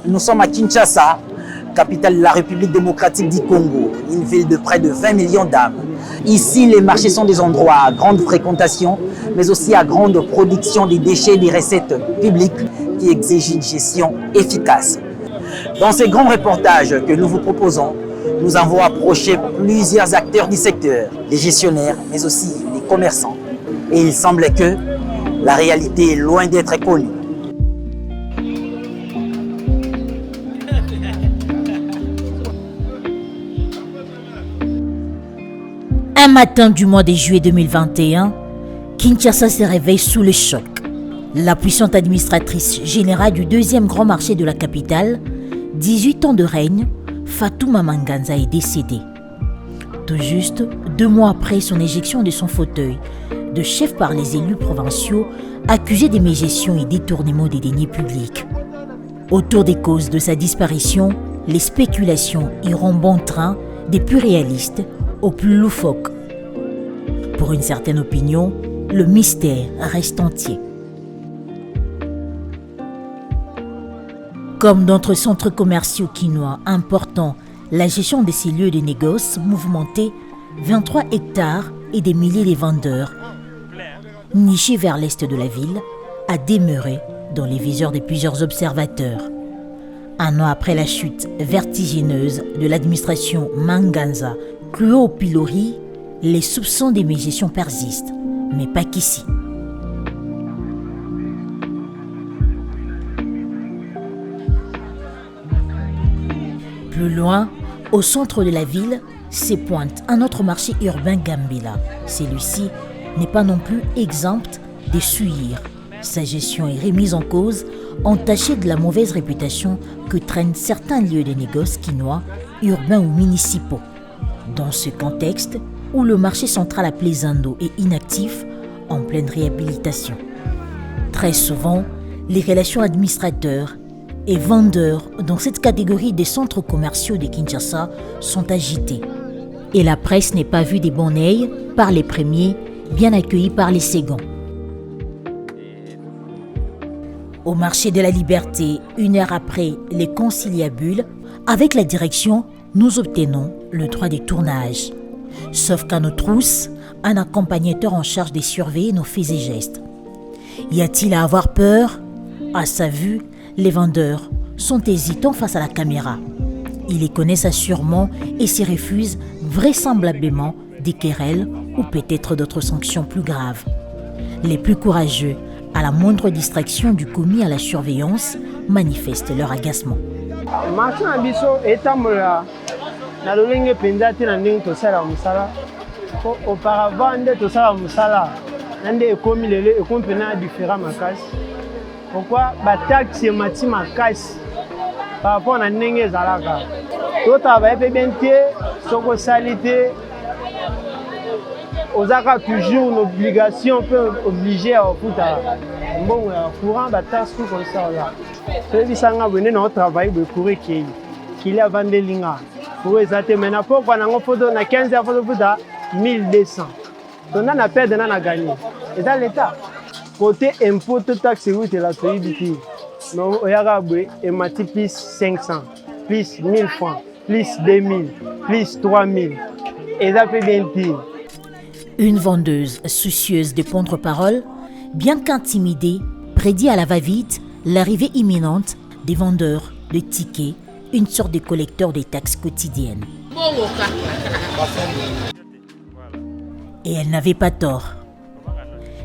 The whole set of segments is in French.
Nous sommes à Kinshasa, capitale de la République démocratique du Congo, une ville de près de 20 millions d'âmes. Ici, les marchés sont des endroits à grande fréquentation, mais aussi à grande production des déchets et des recettes publiques qui exigent une gestion efficace. Dans ces grands reportages que nous vous proposons, nous avons approché plusieurs acteurs du secteur, les gestionnaires, mais aussi les commerçants. Et il semble que la réalité est loin d'être connue. Un matin du mois de juillet 2021, Kinshasa se réveille sous le choc. La puissante administratrice générale du deuxième grand marché de la capitale, 18 ans de règne, Fatouma Manganza est décédée. Tout juste 2 mois après son éjection de son fauteuil de chef par les élus provinciaux accusés de mégestion et détournement des deniers publics. Autour des causes de sa disparition, les spéculations iront bon train des plus réalistes aux plus loufoques. Pour une certaine opinion, le mystère reste entier. Comme d'autres centres commerciaux quinois importants, la gestion de ces lieux de négoce mouvementés, 23 hectares et des milliers de vendeurs, nichés vers l'est de la ville, a demeuré dans les viseurs de plusieurs observateurs. Un an après la chute vertigineuse de l'administration Manganza, clouée au pilori, les soupçons des mégestions persistent, mais pas qu'ici. Plus loin, au centre de la ville, s'épointe un autre marché urbain Gambela. Celui-ci n'est pas non plus exempt de suivre. Sa gestion est remise en cause, entachée de la mauvaise réputation que traînent certains lieux de négoce quinois, urbains ou municipaux. Dans ce contexte, où le marché central à Plaisando est inactif, en pleine réhabilitation. Très souvent, les relations administrateurs et vendeurs dans cette catégorie des centres commerciaux de Kinshasa sont agitées. Et la presse n'est pas vue des bons œils par les premiers, bien accueillis par les seconds. Au marché de la Liberté, 1 heure après les conciliabules, avec la direction, nous obtenons le droit de tournage. Sauf qu'à nos trousses, un accompagnateur en charge de surveiller nos faits et gestes. Y a-t-il à avoir peur? À sa vue, les vendeurs sont hésitants face à la caméra. Ils les connaissent assurément et s'y refusent vraisemblablement des querelles ou peut-être d'autres sanctions plus graves. Les plus courageux, à la moindre distraction du commis à la surveillance, manifestent leur agacement. Pourquoi taxe mati makasi par rapport à ndenge zalaka to travailler pe bien soko salité ozaka toujours une obligation peut obliger à futa bon courant ba taxe comme ça là c'est bisanga bone na travail be courir qu'il a vendre linga pour exacter maintenant pourquoi na photo na 15 heures photo futa 1200 donc na perdre na gagner et dans l'état côté impôt taxe route la pays non oyagabwe et mati plus 500 plus 1000 francs plus 2000 plus 3000 et ça fait bien pire. Une vendeuse soucieuse de prendre parole, bien qu'intimidée, prédit à la va-vite l'arrivée imminente des vendeurs de tickets, une sorte de collecteur des taxes quotidiennes. Et elle n'avait pas tort.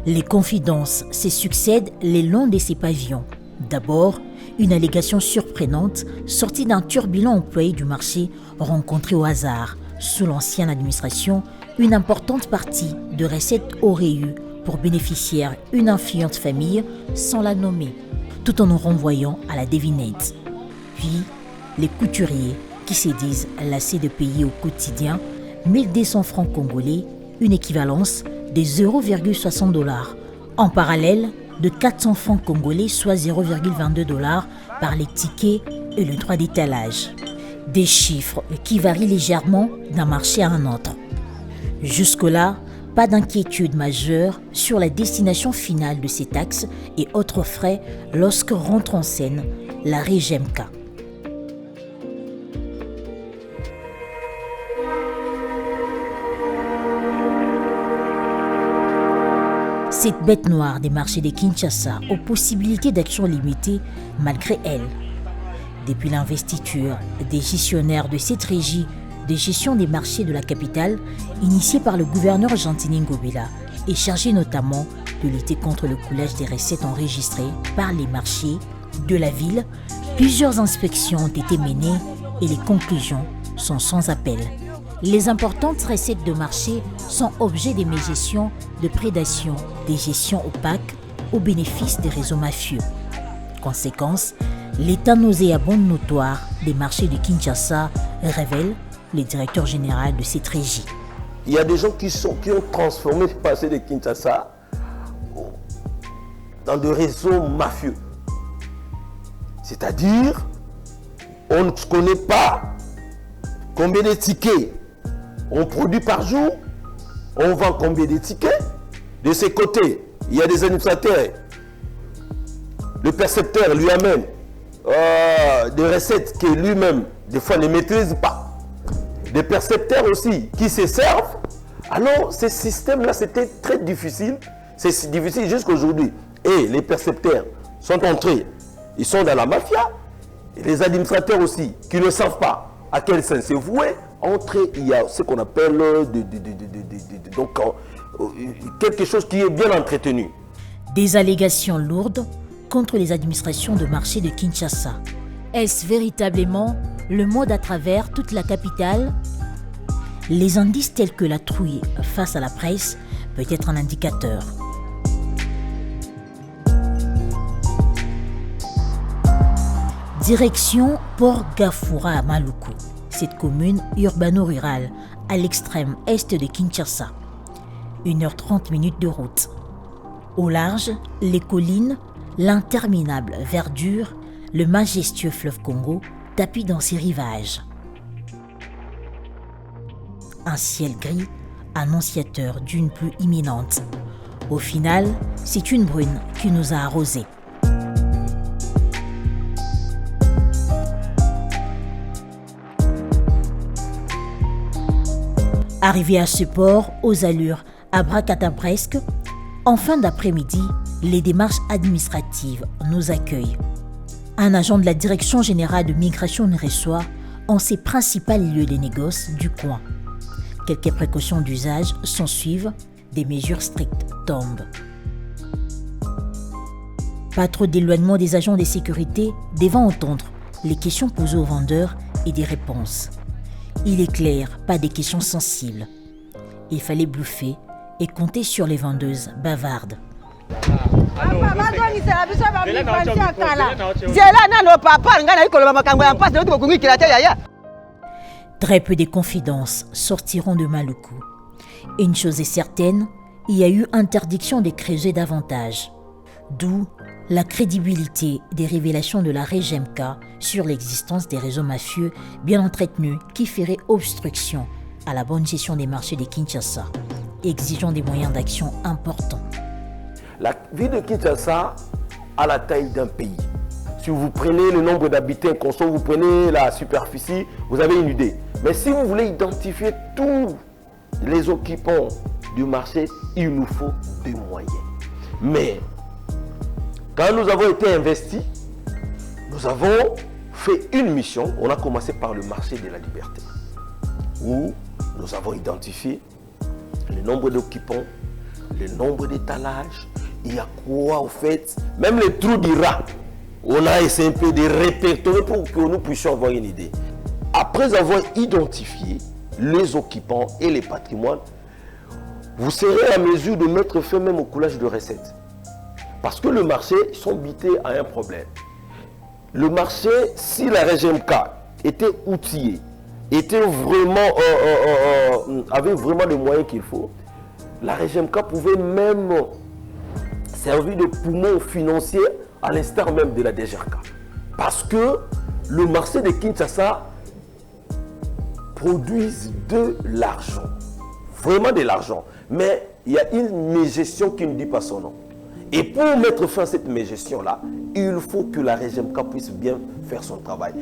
Les confidences se succèdent le long de ces pavillons. D'abord, une allégation surprenante sortie d'un turbulent employé du marché rencontré au hasard. Sous l'ancienne administration, une importante partie de recettes aurait eu pour bénéficiaire une influente famille sans la nommer, tout en nous renvoyant à la devinette. Puis, les couturiers qui se disent lassés de payer au quotidien 1200 francs congolais, une équivalence des 0,60 $, en parallèle de 400 francs congolais, soit 0,22 $ par les tickets et le droit d'étalage. Des chiffres qui varient légèrement d'un marché à un autre. Jusque-là, pas d'inquiétude majeure sur la destination finale de ces taxes et autres frais lorsque rentre en scène la REGEMCA, Cette bête noire des marchés de Kinshasa aux possibilités d'action limitées malgré elle. Depuis l'investiture des gestionnaires de cette régie de gestion des marchés de la capitale, initiée par le gouverneur Gentini Ngobila, et chargée notamment de lutter contre le coulage des recettes enregistrées par les marchés de la ville, plusieurs inspections ont été menées et les conclusions sont sans appel. Les importantes recettes de marché sont objets des mégestions de prédation, des gestions opaques au bénéfice des réseaux mafieux. Conséquence, l'état nauséabond notoire des marchés de Kinshasa révèle le directeur général de cette régie. Il y a des gens qui ont transformé le marché de Kinshasa dans des réseaux mafieux. C'est-à-dire, on ne connaît pas combien de tickets on produit par jour, on vend combien de tickets. De ces côtés, il y a des administrateurs. Le percepteur lui amène des recettes que lui-même, des fois, ne maîtrise pas. Des percepteurs aussi qui se servent. Alors, ce système-là, c'était très difficile. C'est difficile jusqu'à aujourd'hui. Et les percepteurs sont entrés. Ils sont dans la mafia. Et les administrateurs aussi, qui ne savent pas à quel sens se vouer, entrés, il y a ce qu'on appelle donc, quelque chose qui est bien entretenu. Des allégations lourdes contre les administrations de marché de Kinshasa. Est-ce véritablement le mode à travers toute la capitale? Les indices tels que la trouille face à la presse peut être un indicateur. Direction Port Gafoura à Maluku, cette commune urbano-rurale à l'extrême est de Kinshasa. 1h30 de route. Au large, les collines, l'interminable verdure, le majestueux fleuve Congo tapis dans ses rivages. Un ciel gris, annonciateur d'une pluie imminente. Au final, c'est une brune qui nous a arrosés. Arrivé à ce port, aux allures abracadabresques, en fin d'après-midi, les démarches administratives nous accueillent. Un agent de la Direction générale de migration nous reçoit en ses principaux lieux de négoce du coin. Quelques précautions d'usage s'ensuivent, des mesures strictes tombent. Pas trop d'éloignement des agents de sécurité devant entendre les questions posées aux vendeurs et des réponses. Il est clair, pas des questions sensibles. Il fallait bluffer et compter sur les vendeuses bavardes. Très peu de confidences sortiront de Maluku. Une chose est certaine, il y a eu interdiction de creuser davantage. D'où la crédibilité des révélations de la REGEMK sur l'existence des réseaux mafieux bien entretenus qui feraient obstruction à la bonne gestion des marchés de Kinshasa, exigeant des moyens d'action importants. La ville de Kinshasa a la taille d'un pays. Si vous prenez le nombre d'habitants constants, vous prenez la superficie, vous avez une idée. Mais si vous voulez identifier tous les occupants du marché, il nous faut des moyens. Mais quand nous avons été investis, nous avons fait une mission. On a commencé par le marché de la liberté, où nous avons identifié le nombre d'occupants, le nombre d'étalages, il y a quoi au fait, même les trous d'Ira. On a essayé un peu de répertorier pour que nous puissions avoir une idée. Après avoir identifié les occupants et les patrimoines, vous serez à mesure de mettre fin même au coulage de recettes. Parce que le marché sont bités à un problème. Le marché, si la REGEMK était outillée, avait vraiment les moyens qu'il faut, la REGEMK pouvait même servir de poumon financier à l'instar même de la DGRK. Parce que le marché de Kinshasa produit de l'argent. Vraiment de l'argent. Mais il y a une mégestion qui ne dit pas son nom. Et pour mettre fin à cette mégestion-là, il faut que la REGEMK puisse bien faire son travail.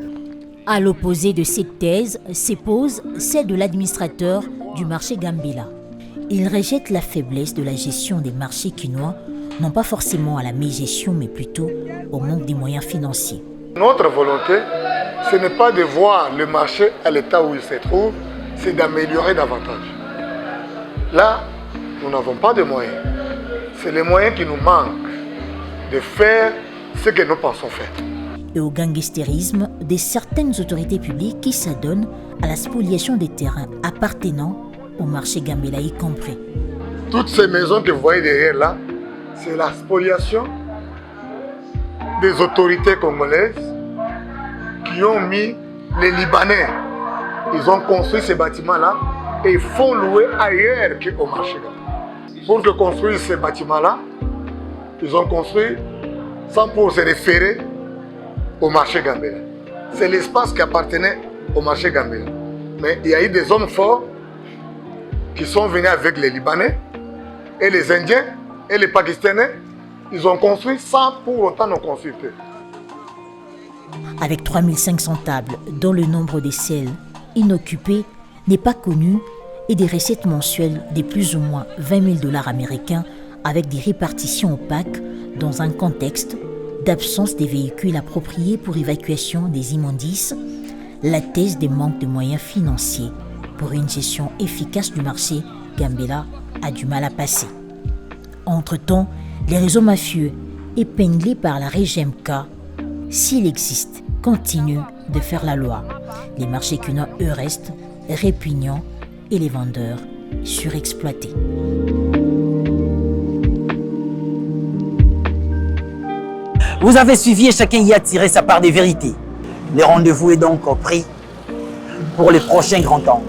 À l'opposé de cette thèse, s'épose celle de l'administrateur du marché Gambela. Il rejette la faiblesse de la gestion des marchés quinois, non pas forcément à la mégestion, mais plutôt au manque des moyens financiers. Notre volonté, ce n'est pas de voir le marché à l'état où il se trouve, c'est d'améliorer davantage. Là, nous n'avons pas de moyens. C'est les moyens qui nous manquent de faire ce que nous pensons faire. Et au gangstérisme de certaines autorités publiques qui s'adonnent à la spoliation des terrains appartenant au marché Gambela y compris. Toutes ces maisons que vous voyez derrière là, c'est la spoliation des autorités congolaises qui ont mis les Libanais. Ils ont construit ces bâtiments-là et ils font louer ailleurs qu'au marché. Pour que construire ces bâtiments-là, ils ont construit sans pour se référer au marché Gambela. C'est l'espace qui appartenait au marché Gambela. Mais il y a eu des hommes forts qui sont venus avec les Libanais et les Indiens et les Pakistanais. Ils ont construit sans pour autant nous consulter. Avec 3500 tables, dont le nombre des selles inoccupées n'est pas connu et des recettes mensuelles de plus ou moins 20 000 $ américains avec des répartitions opaques dans un contexte d'absence des véhicules appropriés pour évacuation des immondices, la thèse des manques de moyens financiers pour une gestion efficace du marché Gambela a du mal à passer. Entre-temps, les réseaux mafieux épinglés par la RGMK, s'il existe, continuent de faire la loi. Les marchés quinois, eux, restent répugnants et les vendeurs surexploités. Vous avez suivi et chacun y a tiré sa part des vérités. Le rendez-vous est donc pris pour les prochains grands temps.